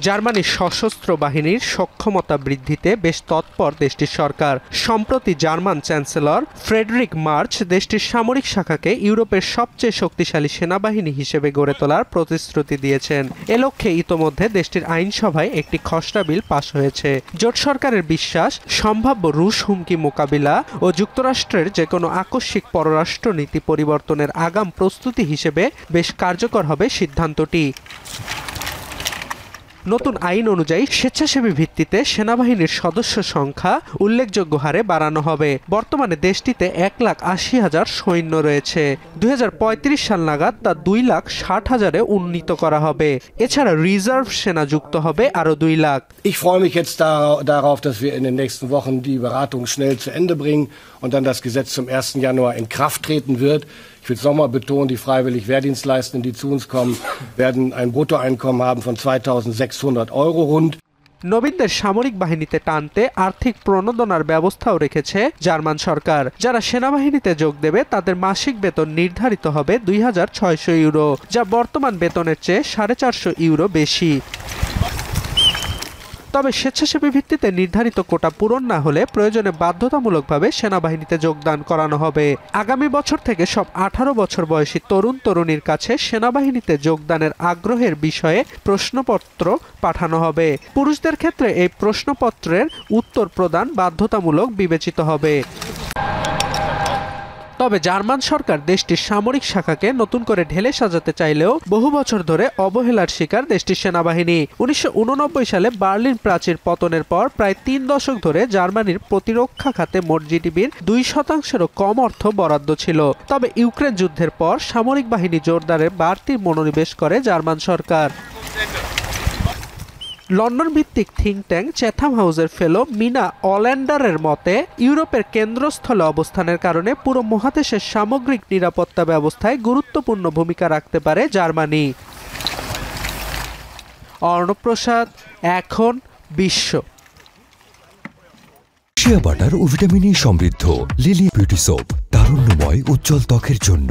জার্মানির সশস্ত্র বাহিনীর সক্ষমতা বৃদ্ধিতে বেশ তৎপর দেশটির সরকার। সম্প্রতি জার্মান চ্যান্সেলর ফ্রেডরিক মার্চ দেশটির সামরিক শাখাকে ইউরোপের সবচেয়ে শক্তিশালী সেনাবাহিনী হিসেবে গড়ে তোলার প্রতিশ্রুতি দিয়েছেন। এ লক্ষ্যে ইতোমধ্যে দেশটির আইনসভায় একটি খসড়া বিল পাস হয়েছে। জোট সরকারের বিশ্বাস, সম্ভাব্য রুশ হুমকি মোকাবিলা ও যুক্তরাষ্ট্রের যে কোনো আকস্মিক পররাষ্ট্রনীতি পরিবর্তনের আগাম প্রস্তুতি হিসেবে বেশ কার্যকর হবে সিদ্ধান্তটি। নতুন আইন অনুযায়ী স্বেচ্ছাসেবী ভিত্তিতে সেনাবাহিনীর সদস্য সংখ্যা উল্লেখযোগ্য হারে বাড়ানো হবে। বর্তমানে দেশটিতে 1,80,000 সৈন্য রয়েছে। 2035 সাল নাগাদ তা 2,60,000-এ উন্নীত করা হবে। এছাড়া রিজার্ভ সেনা যুক্ত হবে আরও 2 lakh. Ich freue mich jetzt darauf, dass wir in den nächsten Wochen die Beratung schnell zu Ende bringen und dann das Gesetz zum 1. Januar in Kraft treten wird. Ich will es nochmal betonen, die freiwillig Wehrdienstleistenden, die zu uns kommen, werden ein Bruttoeinkommen haben von 2.600 Euro rund. নবীনদের সামরিক বাহিনীতে টানতে আর্থিক প্রণোদনার ব্যবস্থাও রেখেছে German সরকার। যারা সেনাবাহিনীতে যোগ দেবে তাদের মাসিক বেতন নির্ধারিত হবে 2,600 ইউরো, যা বর্তমান বেতনের চেয়ে 450 ইউরো বেশি। তবে স্বেচ্ছাসেবী ভিত্তিতে নির্ধারিত কোটা পূরণ না হলে প্রয়োজনে বাধ্যতামূলকভাবে সেনাবাহিনীতে যোগদান করানো হবে। আগামী বছর থেকে সব 18 বছর বয়সী তরুণ তরুণীর কাছে সেনাবাহিনীতে যোগদানের আগ্রহের বিষয়ে প্রশ্নপত্র পাঠানো হবে। পুরুষদের ক্ষেত্রে এই প্রশ্নপত্রের উত্তর প্রদান বাধ্যতামূলক বিবেচিত হবে। তবে জার্মান সরকার দেশটির সামরিক শাখাকে নতুন করে ঢেলে সাজাতে চাইলেও বহু বছর ধরে অবহেলার শিকার দেশটির সেনাবাহিনী। 1989 সালে বার্লিন প্রাচীর পতনের পর প্রায় 3 দশক ধরে জার্মানির প্রতিরক্ষা খাতে মোট জিডিপির 2%-এরও কম অর্থ বরাদ্দ ছিল। তবে ইউক্রেন যুদ্ধের পর সামরিক বাহিনী জোরদারে বাড়তি মনোনিবেশ করে জার্মান সরকার। লন্ডন ভিত্তিক থিঙ্ক ট্যাঙ্ক চ্যাথাম হাউসের ফেলো মিনা অল্যান্ডারের মতে, ইউরোপের কেন্দ্রস্থলে অবস্থানের কারণে পুরো মহাদেশের সামগ্রিক নিরাপত্তা ব্যবস্থায় গুরুত্বপূর্ণ ভূমিকা রাখতে পারে জার্মানি। অর্ণব প্রসাদ, এখন বিশ্ব। শিয়া বাটার ও ভিটামিন ই সমৃদ্ধ লিলি বিউটি সোপ, তারুণ্যময় উজ্জ্বল ত্বকের জন্য।